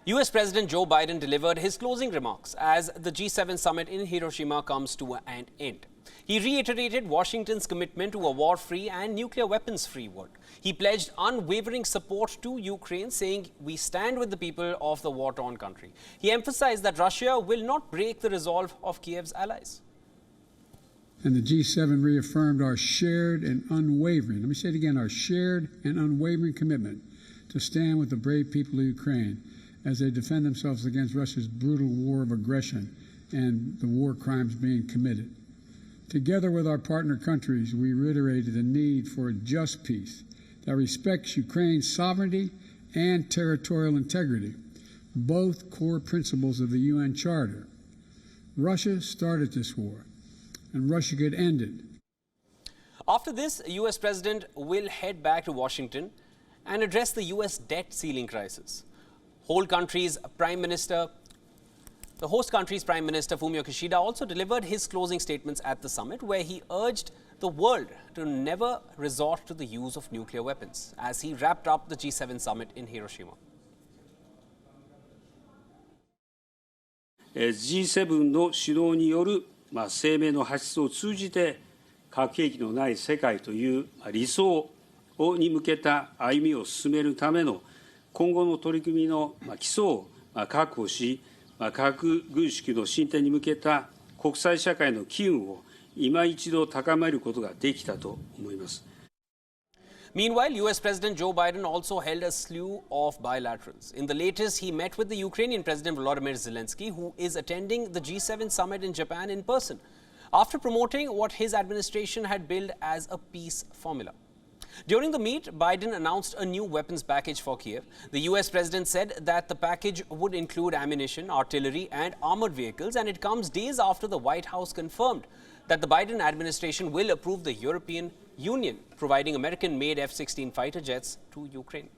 US President Joe Biden delivered his closing remarks as the G7 summit in Hiroshima comes to an end. He reiterated Washington's commitment to a war-free and nuclear weapons-free world. He pledged unwavering support to Ukraine, saying, "We stand with the people of the war-torn country." He emphasized that Russia will not break the resolve of Kiev's allies. And the G7 reaffirmed our shared and unwavering, let me say it again, our shared and unwavering commitment to stand with the brave people of Ukraine as they defend themselves against Russia's brutal war of aggression and the war crimes being committed. Together with our partner countries, we reiterated the need for a just peace that respects Ukraine's sovereignty and territorial integrity, both core principles of the UN Charter. Russia started this war, and Russia could end it. After this, US President will head back to Washington and address the US debt ceiling crisis. The host country's Prime Minister Fumio Kishida also delivered his closing statements at the summit, where he urged the world to never resort to the use of nuclear weapons as he wrapped up the G7 summit in Hiroshima. G7 の主導による声明の発出を通じて核兵器のない世界という理想に向けた歩みを進めるための今後の取り組みの基礎を確保し、核軍縮の進展に向けた国際社会の機運を今一度高めることができたと思います。Meanwhile, US President Joe Biden also held a slew of bilaterals. In the latest, he met with the Ukrainian President Volodymyr Zelensky, who is attending the G7 summit in Japan in person, after promoting what his administration had billed as a peace formula. During the meet, Biden announced a new weapons package for Kiev. The US president said that the package would include ammunition, artillery, and armored vehicles, and it comes days after the White House confirmed that the Biden administration will approve the European Union providing American-made F-16 fighter jets to Ukraine.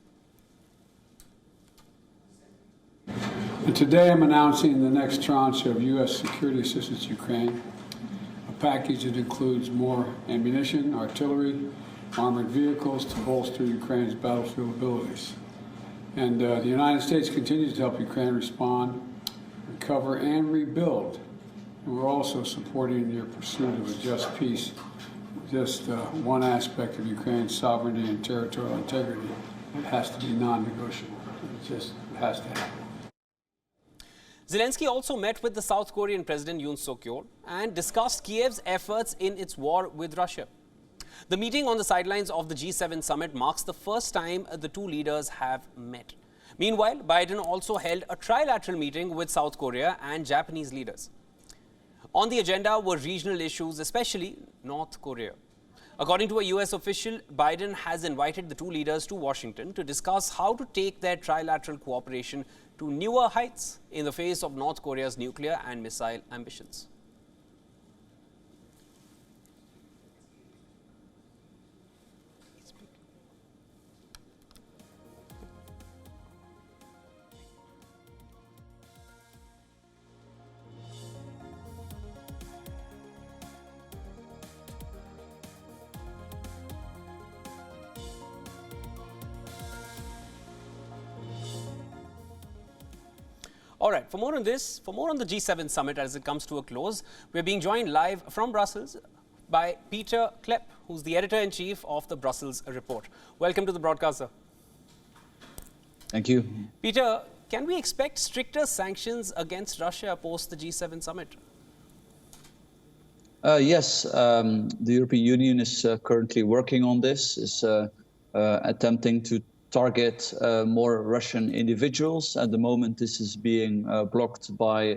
And today I'm announcing the next tranche of U.S. security assistance to Ukraine, a package that includes more ammunition, artillery, armored vehicles to bolster Ukraine's battlefield abilities. And the United States continues to help Ukraine respond, recover, and rebuild. And we're also supporting your pursuit of a just peace, just one aspect of Ukraine's sovereignty and territorial integrity. It has to be non-negotiable. It has to happen. Zelensky also met with the South Korean President Yoon Suk-yeol and discussed Kiev's efforts in its war with Russia. The meeting on the sidelines of the G7 summit marks the first time the two leaders have met. Meanwhile, Biden also held a trilateral meeting with South Korea and Japanese leaders. On the agenda were regional issues, especially North Korea. According to a US official, Biden has invited the two leaders to Washington to discuss how to take their trilateral cooperation to newer heights in the face of North Korea's nuclear and missile ambitions. All right, for more on this, for more on the G7 summit as it comes to a close, we're being joined live from Brussels by Peter Klepp, who's the editor-in-chief of the Brussels Report. Welcome to the broadcast, sir. Thank you. Peter, can we expect stricter sanctions against Russia post the G7 summit? Yes, the European Union is currently working on this, is attempting to target more Russian individuals. At the moment, this is being blocked by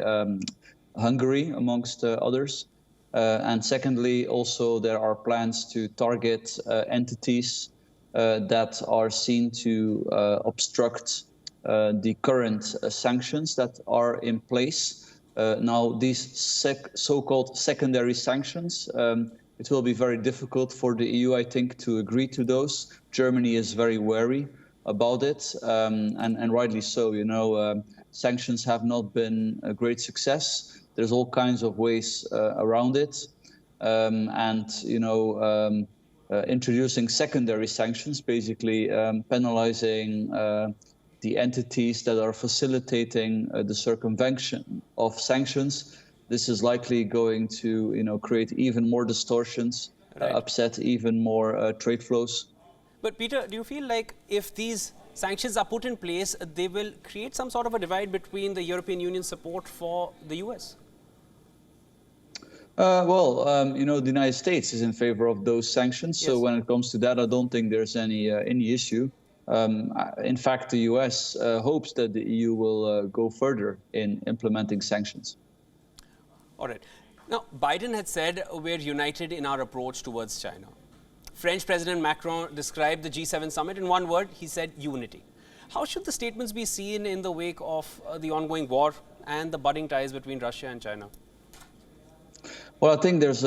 Hungary, amongst others. And secondly, also there are plans to target entities that are seen to obstruct the current sanctions that are in place. Now, these so-called secondary sanctions, it will be very difficult for the EU, I think, to agree to those. Germany is very wary about it, and rightly so. You know, sanctions have not been a great success. There's all kinds of ways around it, and you know, introducing secondary sanctions, basically penalizing the entities that are facilitating the circumvention of sanctions. This is likely going to, create even more distortions, upset even more trade flows. But Peter, do you feel like if these sanctions are put in place, they will create some sort of a divide between the European Union's support for the US? The United States is in favor of those sanctions. Yes. So when it comes to that, I don't think there's any issue. In fact, the US hopes that the EU will go further in implementing sanctions. All right. Now, Biden had said we're united in our approach towards China. French President Macron described the G7 summit in one word. He said unity. How should the statements be seen in the wake of the ongoing war and the budding ties between Russia and China? Well, I think there's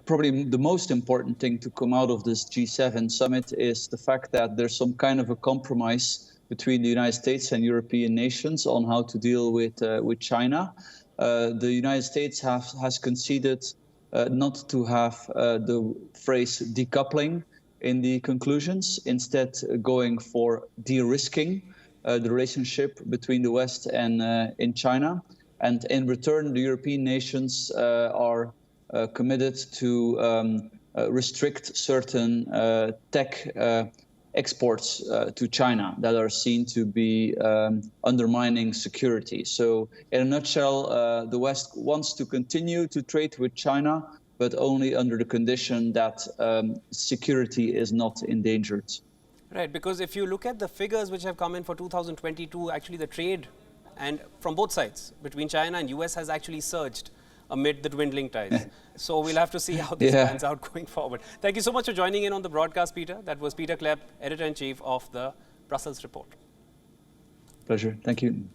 probably the most important thing to come out of this G7 summit is the fact that there's some kind of a compromise between the United States and European nations on how to deal with China. The United States has conceded not to have the phrase decoupling in the conclusions, instead going for de-risking the relationship between the West and in China. And in return, the European nations are committed to restrict certain tech exports to China that are seen to be undermining security. So in a nutshell, the West wants to continue to trade with China, but only under the condition that security is not endangered. Right, because if you look at the figures which have come in for 2022, actually the trade and from both sides between China and US has actually surged amid the dwindling ties. So we'll have to see how this pans out going forward. Thank you so much for joining in on the broadcast, Peter. That was Peter Klepp, Editor-in-Chief of the Brussels Report. Pleasure. Thank you.